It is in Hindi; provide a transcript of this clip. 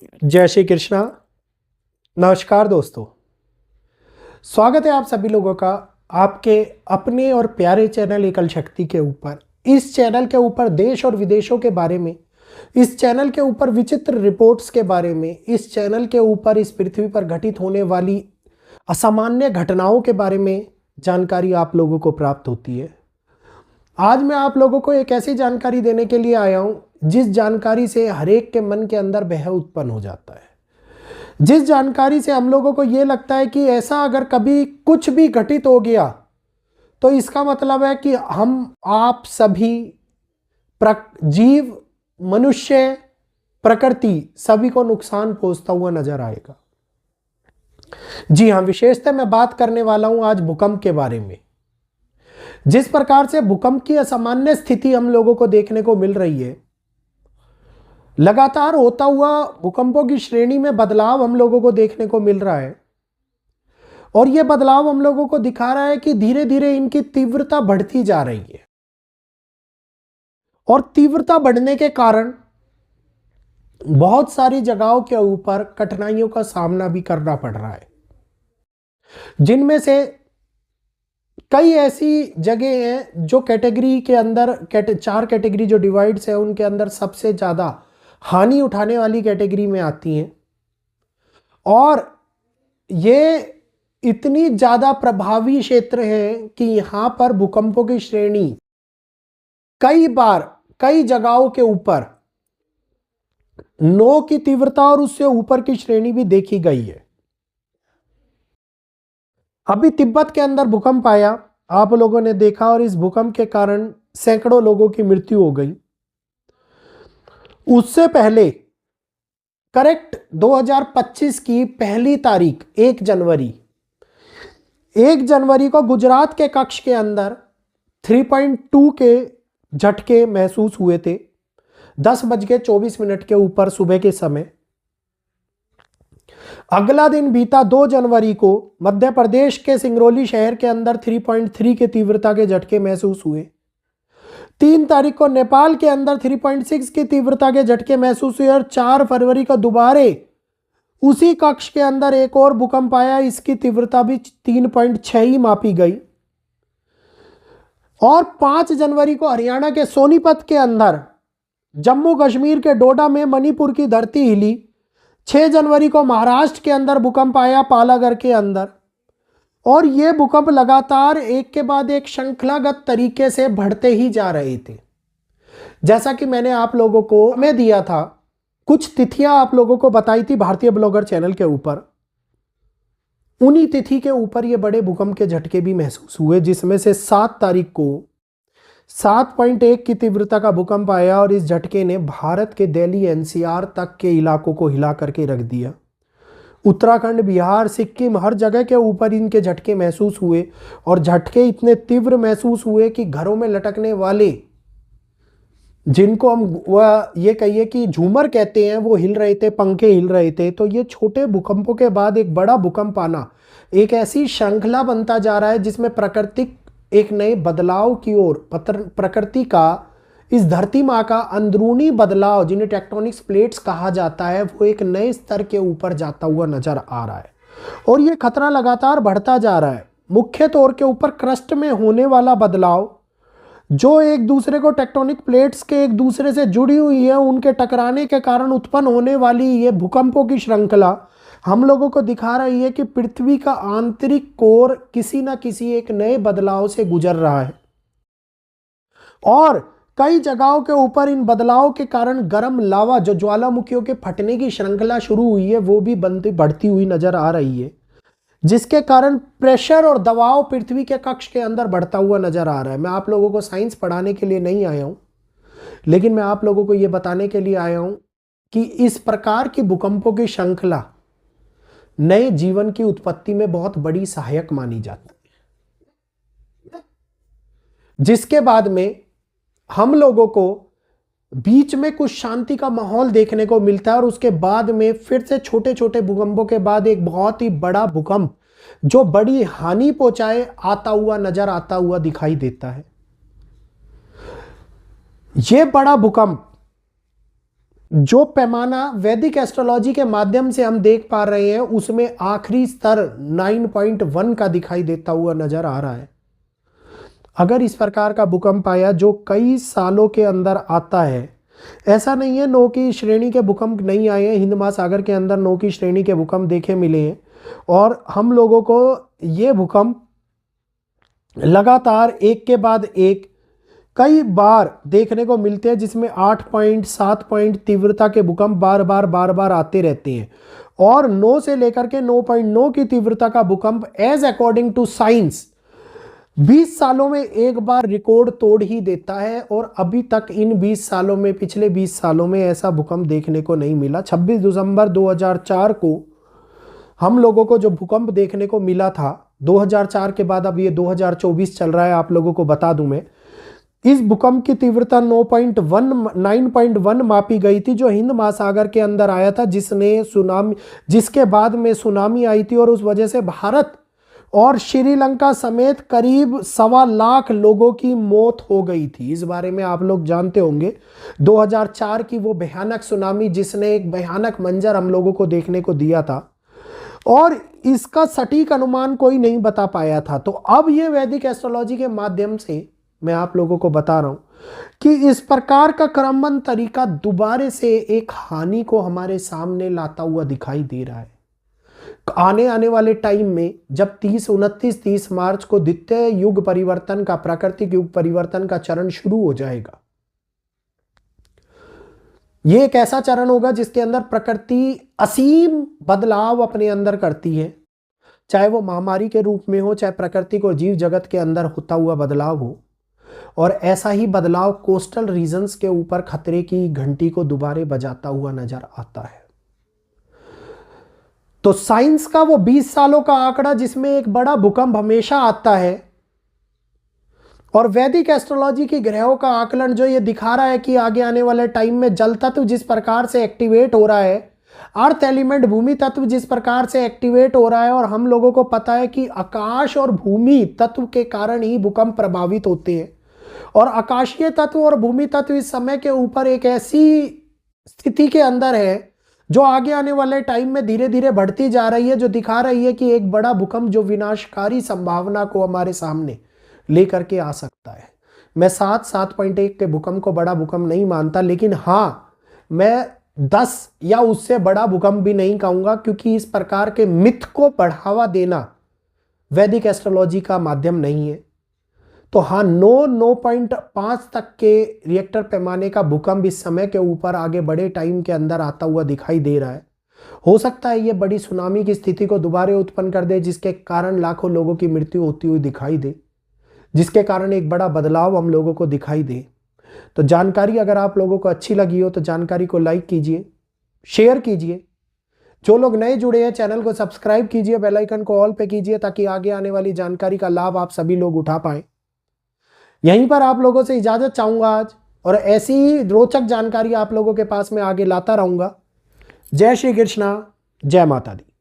जय श्री कृष्णा। नमस्कार दोस्तों, स्वागत है आप सभी लोगों का आपके अपने और प्यारे चैनल एकल शक्ति के ऊपर। इस चैनल के ऊपर देश और विदेशों के बारे में, इस चैनल के ऊपर विचित्र रिपोर्ट्स के बारे में, इस चैनल के ऊपर इस पृथ्वी पर घटित होने वाली असामान्य घटनाओं के बारे में जानकारी आप लोगों को प्राप्त होती है। आज मैं आप लोगों को एक ऐसी जानकारी देने के लिए आया हूं जिस जानकारी से हर एक के मन के अंदर भय उत्पन्न हो जाता है, जिस जानकारी से हम लोगों को यह लगता है कि ऐसा अगर कभी कुछ भी घटित हो गया तो इसका मतलब है कि हम आप सभी जीव, मनुष्य, प्रकृति सभी को नुकसान पहुंचता हुआ नजर आएगा। जी हां, विशेषतः मैं बात करने वाला हूं आज भूकंप के बारे में। जिस प्रकार से भूकंप की असामान्य स्थिति हम लोगों को देखने को मिल रही है, लगातार होता हुआ भूकंपों की श्रेणी में बदलाव हम लोगों को देखने को मिल रहा है और यह बदलाव हम लोगों को दिखा रहा है कि धीरे धीरे इनकी तीव्रता बढ़ती जा रही है और तीव्रता बढ़ने के कारण बहुत सारी जगहों के ऊपर कठिनाइयों का सामना भी करना पड़ रहा है, जिनमें से कई ऐसी जगह हैं जो कैटेगरी के अंदर चार कैटेगरी जो डिवाइड्स है उनके अंदर सबसे ज्यादा हानि उठाने वाली कैटेगरी में आती हैं और ये इतनी ज्यादा प्रभावी क्षेत्र हैं कि यहां पर भूकंपों की श्रेणी कई बार कई जगहों के ऊपर 9 की तीव्रता और उससे ऊपर की श्रेणी भी देखी गई है। अभी तिब्बत के अंदर भूकंप आया, आप लोगों ने देखा, और इस भूकंप के कारण सैकड़ों लोगों की मृत्यु हो गई। उससे पहले करेक्ट 2025 की पहली तारीख 1 जनवरी को गुजरात के कक्ष के अंदर 3.2 के झटके महसूस हुए थे 10:24 के ऊपर सुबह के समय। अगला दिन बीता 2 जनवरी को मध्य प्रदेश के सिंगरौली शहर के अंदर 3.3 के तीव्रता के झटके महसूस हुए। 3 तारीख को नेपाल के अंदर 3.6 की तीव्रता के झटके महसूस हुए और 4 फरवरी को दोबारे उसी कक्ष के अंदर एक और भूकंप आया, इसकी तीव्रता भी 3.6 ही मापी गई। और 5 जनवरी को हरियाणा के सोनीपत के अंदर, जम्मू कश्मीर के डोडा में मणिपुर की धरती हिली। 6 जनवरी को महाराष्ट्र के अंदर भूकंप आया पालागढ़ के अंदर, और ये भूकंप लगातार एक के बाद एक श्रृंखलागत तरीके से बढ़ते ही जा रहे थे। जैसा कि मैंने आप लोगों को मैं दिया था, कुछ तिथियां आप लोगों को बताई थी भारतीय ब्लॉगर चैनल के ऊपर, उन्हीं तिथि के ऊपर ये बड़े भूकंप के झटके भी महसूस हुए, जिसमें से 7 तारीख को 7.1 की तीव्रता का भूकंप आया और इस झटके ने भारत के दिल्ली एनसीआर तक के इलाकों को हिला करके रख दिया। उत्तराखंड, बिहार, सिक्किम, हर जगह के ऊपर इनके झटके महसूस हुए और झटके इतने तीव्र महसूस हुए कि घरों में लटकने वाले, जिनको हम वह ये कहिए कि झूमर कहते हैं, वो हिल रहे थे, पंखे हिल रहे थे। तो ये छोटे भूकंपों के बाद एक बड़ा भूकंप आना एक ऐसी श्रृंखला बनता जा रहा है जिसमें प्राकृतिक एक नए बदलाव की ओर, प्रकृति का, इस धरती माँ का अंदरूनी बदलाव, जिन्हें टेक्टोनिक्स प्लेट्स कहा जाता है, वो एक नए स्तर के ऊपर जाता हुआ नजर आ रहा है और ये खतरा लगातार बढ़ता जा रहा है। मुख्य तौर के ऊपर क्रस्ट में होने वाला बदलाव, जो एक दूसरे को, टेक्टोनिक प्लेट्स के एक दूसरे से जुड़ी हुई है, उनके टकराने के कारण उत्पन्न होने वाली ये भूकंपों की श्रृंखला हम लोगों को दिखा रही है कि पृथ्वी का आंतरिक कोर किसी ना किसी एक नए बदलाव से गुजर रहा है और कई जगहों के ऊपर इन बदलाव के कारण गर्म लावा, जो ज्वालामुखियों के फटने की श्रृंखला शुरू हुई है, वो भी बढ़ती हुई नजर आ रही है, जिसके कारण प्रेशर और दबाव पृथ्वी के कक्ष के अंदर बढ़ता हुआ नजर आ रहा है। मैं आप लोगों को साइंस पढ़ाने के लिए नहीं आया हूं, लेकिन मैं आप लोगों को यह बताने के लिए आया हूं कि इस प्रकार की भूकंपों की श्रृंखला नए जीवन की उत्पत्ति में बहुत बड़ी सहायक मानी जाती है, जिसके बाद में हम लोगों को बीच में कुछ शांति का माहौल देखने को मिलता है और उसके बाद में फिर से छोटे छोटे भूकंपों के बाद एक बहुत ही बड़ा भूकंप जो बड़ी हानि पहुंचाए आता हुआ दिखाई देता है। यह बड़ा भूकंप जो पैमाना वैदिक एस्ट्रोलॉजी के माध्यम से हम देख पा रहे हैं उसमें आखिरी स्तर 9.1 का दिखाई देता हुआ नजर आ रहा है। अगर इस प्रकार का भूकंप आया जो कई सालों के अंदर आता है, ऐसा नहीं है 9 की श्रेणी के भूकंप नहीं आए हैं, हिंद महासागर के अंदर 9 की श्रेणी के भूकंप देखे मिले हैं और हम लोगों को ये भूकंप लगातार एक के बाद एक कई बार देखने को मिलते हैं, जिसमें 8 पॉइंट 7 पॉइंट तीव्रता के भूकंप बार बार आते रहते हैं और 9 से लेकर के 9.9 की तीव्रता का भूकंप एज अकॉर्डिंग टू साइंस 20 सालों में एक बार रिकॉर्ड तोड़ ही देता है। और अभी तक इन 20 सालों में, पिछले 20 सालों में ऐसा भूकंप देखने को नहीं मिला। 26 दिसंबर 2004 को हम लोगों को जो भूकंप देखने को मिला था, 2004 के बाद अब ये 2024 चल रहा है, आप लोगों को बता दूं मैं, इस भूकंप की तीव्रता 9.1 मापी गई थी जो हिंद महासागर के अंदर आया था, जिसके बाद में सुनामी आई थी और उस वजह से भारत और श्रीलंका समेत करीब 1.25 लाख लोगों की मौत हो गई थी। इस बारे में आप लोग जानते होंगे। 2004 की वो भयानक सुनामी जिसने एक भयानक मंजर हम लोगों को देखने को दिया था और इसका सटीक अनुमान कोई नहीं बता पाया था। तो अब ये वैदिक एस्ट्रोलॉजी के माध्यम से मैं आप लोगों को बता रहा हूं कि इस प्रकार का क्रमबद्ध तरीका दोबारा से एक हानि को हमारे सामने लाता हुआ दिखाई दे रहा है। आने वाले टाइम में जब 30 मार्च को द्वितीय युग परिवर्तन का, प्राकृतिक युग परिवर्तन का चरण शुरू हो जाएगा, यह एक ऐसा चरण होगा जिसके अंदर प्रकृति असीम बदलाव अपने अंदर करती है, चाहे वो महामारी के रूप में हो, चाहे प्रकृति को जीव जगत के अंदर होता हुआ बदलाव हो। और ऐसा ही बदलाव कोस्टल रीजन्स के ऊपर खतरे की घंटी को दोबारा बजाता हुआ नजर आता है। तो साइंस का वो 20 सालों का आंकड़ा जिसमें एक बड़ा भूकंप हमेशा आता है और वैदिक एस्ट्रोलॉजी की ग्रहों का आकलन जो ये दिखा रहा है कि आगे आने वाले टाइम में जल तत्व जिस प्रकार से एक्टिवेट हो रहा है, अर्थ एलिमेंट भूमि तत्व जिस प्रकार से एक्टिवेट हो रहा है, और हम लोगों को पता है कि आकाश और भूमि तत्व के कारण ही भूकंप प्रभावित होते हैं और आकाशीय तत्व और भूमि तत्व इस समय के ऊपर एक ऐसी स्थिति के अंदर है जो आगे आने वाले टाइम में धीरे धीरे बढ़ती जा रही है, जो दिखा रही है कि एक बड़ा भूकंप जो विनाशकारी संभावना को हमारे सामने लेकर के आ सकता है। मैं 7.1 के भूकंप को बड़ा भूकंप नहीं मानता, लेकिन हाँ, मैं 10 या उससे बड़ा भूकंप भी नहीं कहूंगा, क्योंकि इस प्रकार के मिथ को बढ़ावा देना वैदिक एस्ट्रोलॉजी का माध्यम नहीं है। तो हाँ, 9.5 तक के रिएक्टर पैमाने का भूकंप इस समय के ऊपर आगे बड़े टाइम के अंदर आता हुआ दिखाई दे रहा है। हो सकता है ये बड़ी सुनामी की स्थिति को दोबारा उत्पन्न कर दे, जिसके कारण लाखों लोगों की मृत्यु होती हुई दिखाई दे, जिसके कारण एक बड़ा बदलाव हम लोगों को दिखाई दे। तो जानकारी अगर आप लोगों को अच्छी लगी हो तो जानकारी को लाइक कीजिए, शेयर कीजिए। जो लोग नए जुड़े हैं चैनल को सब्सक्राइब कीजिए, बेल आइकन को ऑल पे कीजिए ताकि आगे आने वाली जानकारी का लाभ आप सभी लोग उठा पाएं। यहीं पर आप लोगों से इजाजत चाहूंगा आज, और ऐसी ही रोचक जानकारी आप लोगों के पास में आगे लाता रहूंगा। जय श्री कृष्णा, जय माता दी।